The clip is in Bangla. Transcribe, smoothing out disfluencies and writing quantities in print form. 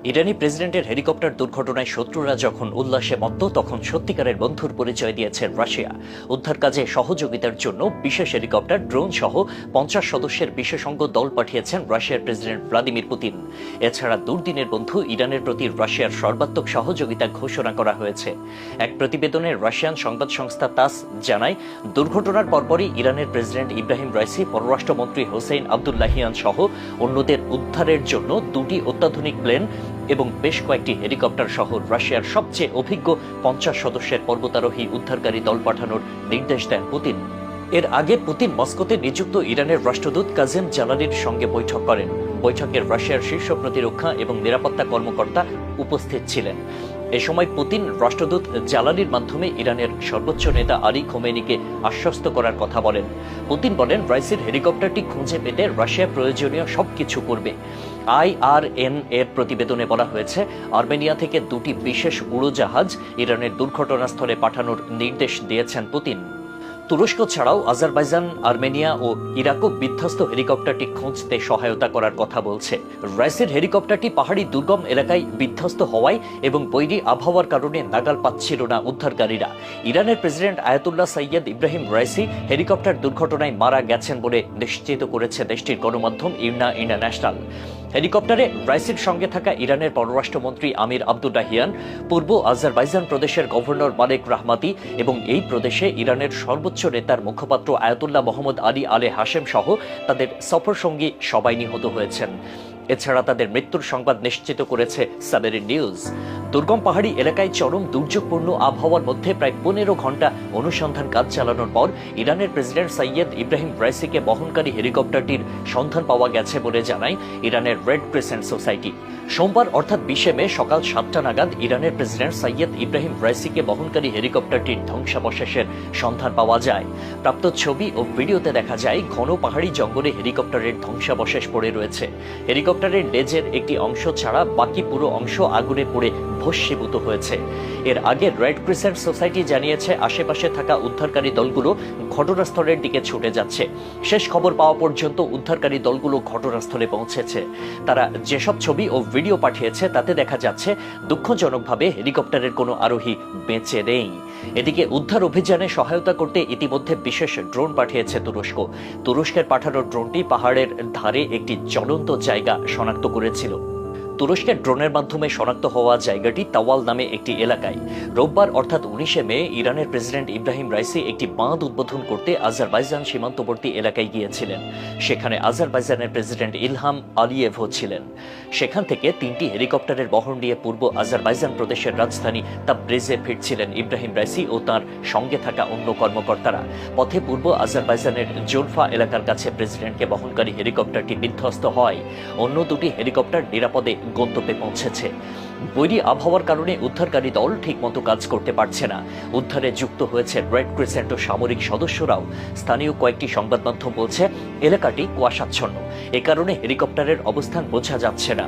ইরানি প্রেসিডেন্টের হেলিকপ্টার দুর্ঘটনায় শত্রুরা যখন উল্লাসে মত্ত, তখন সত্যিকারের বন্ধুর পরিচয় দিয়েছে রাশিয়া। উদ্ধার কাজে সহযোগিতার জন্য বিশেষ হেলিকপ্টার, ড্রোন সহ 50 সদস্যের বিশেষজ্ঞ দল পাঠিয়েছেন রাশিয়ার প্রেসিডেন্ট ভ্লাদিমির পুতিন। এছাড়া দুর্দিনের বন্ধু ইরানের প্রতি রাশিয়ার সর্বাত্মক সহযোগিতা ঘোষণা করা হয়েছে। এক প্রতিবেদনে রাশিয়ান সংবাদ সংস্থা তাস জানায়, দুর্ঘটনার পরপরই ইরানের প্রেসিডেন্ট ইব্রাহিম রাইসি, পররাষ্ট্রমন্ত্রী হোসেইন আবদুল্লাহিয়ান সহ অন্যদের উদ্ধারের জন্য 2টি অত্যাধুনিক প্লেন এবং বেশ কয়েকটি হেলিকপ্টার সহ রাশিয়ার সবচেয়ে অভিজ্ঞ 50 সদস্যের পর্বতারোহী উদ্ধারকারী দল পাঠানোর নির্দেশ দেন পুতিন। এর আগে পুতিন মস্কোতে নিযুক্ত ইরানের রাষ্ট্রদূত কাজেম জালালির সঙ্গে বৈঠক করেন। বৈঠকে রাশিয়ার শীর্ষ প্রতিরক্ষা এবং নিরাপত্তা কর্মকর্তা উপস্থিত ছিলেন। এ সময় পুতিন রাষ্ট্রদূত জালালির মাধ্যমে ইরানের সর্বোচ্চ নেতা আলী খোমেনিকে আশ্বস্ত করার কথা বলেন। পুতিন বলেন, রাইসির হেলিকপ্টারটি খুঁজে পেতে রাশিয়া প্রয়োজনীয় সবকিছু করবে। IRN এর প্রতিবেদনে বলা হয়েছে, আর্মেনিয়া থেকে 2টি বিশেষ উড়োজাহাজ ইরানের দুর্ঘটনাস্থলে পাঠানোর নির্দেশ দিয়েছেন পুতিন। তুরস্ক ছাড়াও আজারবাইজান, আর্মেনিয়া ও ইরাকও বিধ্বস্ত হেলিকপ্টারটি খুঁজতে সহায়তা করার কথা বলছে। রাইসের হেলিকপ্টারটি পাহাড়ি দুর্গম এলাকায় বিধ্বস্ত হওয়ায় এবং বৈরী আবহাওয়ার কারণে নাগাল পাচ্ছিল না উদ্ধারকারীরা। ইরানের president Ayatollah Syed Ebrahim Raisi helicopter দুর্ঘটনায় মারা গেছেন বলে নিশ্চিত করেছে দেশটির গণমাধ্যম ইরনা ইন্টারন্যাশনাল। হেলিকপ্টারে রাইসির সঙ্গে থাকা ইরানের পররাষ্ট্রমন্ত্রী আমির আবদুল্লাহিয়ান, পূর্ব আজারবাইজান প্রদেশের গভর্নর মালেক রাহমাতি এবং এই প্রদেশে ইরানের সর্বোচ্চ নেতার মুখপাত্র আয়াতুল্লাহ মোহাম্মদ আলী আলে হাশেম সহ তাদের সফরসঙ্গী সবাই নিহত হয়েছেন। এছাড়া তাদের মৃত্যুর সংবাদ নিশ্চিত করেছে সাবেরিন নিউজ। দুর্গম পাহাড়ি এলাকায় চরম দুর্যোগপূর্ণ আবহাওয়ার মধ্যে প্রায় 15 ঘন্টা অনুসন্ধান কাজ চালানোর পর ইরানের প্রেসিডেন্ট সৈয়দ ইব্রাহিম রাইসিকে বহনকারী হেলিকপ্টারটির সন্ধান পাওয়া গেছে বলে জানায় ইরানের রেড ক্রিসেন্ট সোসাইটি। সোমবার অর্থাৎ 20 মে সকাল 7টা নাগাদ ইরানের প্রেসিডেন্ট সৈয়দ ইব্রাহিম রাইসিকে বহনকারী হেলিকপ্টারটির ধ্বংসাবশেষের সন্ধান পাওয়া যায়। প্রাপ্ত ছবি ও ভিডিওতে দেখা যায়, ঘন পাহাড়ি জঙ্গলে হেলিকপ্টারের ধ্বংসাবশেষ পড়ে রয়েছে। হেলিকপ্টারের লেজের একটি অংশ ছাড়া বাকি পুরো অংশ আগুনে পুড়ে ভস্মীভূত হয়েছে। এর আগে রেড ক্রিসেন্ট সোসাইটি জানিয়েছে, আশেপাশে থাকা উদ্ধারকারী দলগুলো ঘটনাস্থলের দিকে ছুটে যাচ্ছে। শেষ খবর পাওয়া পর্যন্ত উদ্ধারকারী দলগুলো ঘটনাস্থলে পৌঁছেছে। তারা যেসব ছবি ও ভিডিও পাঠিয়েছে তাতে দেখা যাচ্ছে, দুঃখজনকভাবে হেলিকপ্টারের কোনো আরোহী বেঁচে নেই। এদিকে উদ্ধার অভিযানে সহায়তা করতে ইতিমধ্যে বিশেষ ড্রোন পাঠিয়েছে তুরস্ক। তুরস্কের পাঠানো ড্রোনটি পাহাড়ের ধারে একটি জ্বলন্ত জায়গা শনাক্ত করেছিল। তুরস্কের ড্রোনের মাধ্যমে শনাক্ত হওয়া জায়গাটি তাওয়াল নামে একটি এলাকায়। রোববার অর্থাৎ 19 মে ইরানের প্রেসিডেন্ট ইব্রাহিম রাইসি একটি বাঁধ উদ্বোধন করতে আজারবাইজান সীমান্তবর্তী এলাকায় গিয়েছিলেন। সেখানে আজারবাইজানের প্রেসিডেন্ট ইলহাম আলিয়েভও ছিলেন। সেখান থেকে 3টি হেলিকপ্টারের বহর নিয়ে পূর্ব আজারবাইজান প্রদেশের রাজধানী তাবরিজে ফিরছিলেন ইব্রাহিম রাইসি ও তাঁর সঙ্গে থাকা অন্য কর্মকর্তারা। পথে পূর্ব আজারবাইজানের জোরফা এলাকার কাছে প্রেসিডেন্টকে বহনকারী হেলিকপ্টারটি বিধ্বস্ত হয়। অন্য 2টি হেলিকপ্টার নিরাপদে গন্তব্যে পৌঁছেছে। বৈরী আবহাওয়ার কারণে উদ্ধারকারী দল ঠিকমতো কাজ করতে পারছে না। উদ্ধারে যুক্ত হয়েছে রেড ক্রিসেন্ট ও সামরিক সদস্যরাও। স্থানীয় কয়েকটি সংবাদ মাধ্যম বলছে, এলাকাটি কুয়াশাচ্ছন্ন। এ কারণে হেলিকপ্টারের অবস্থান বোঝা যাচ্ছে না।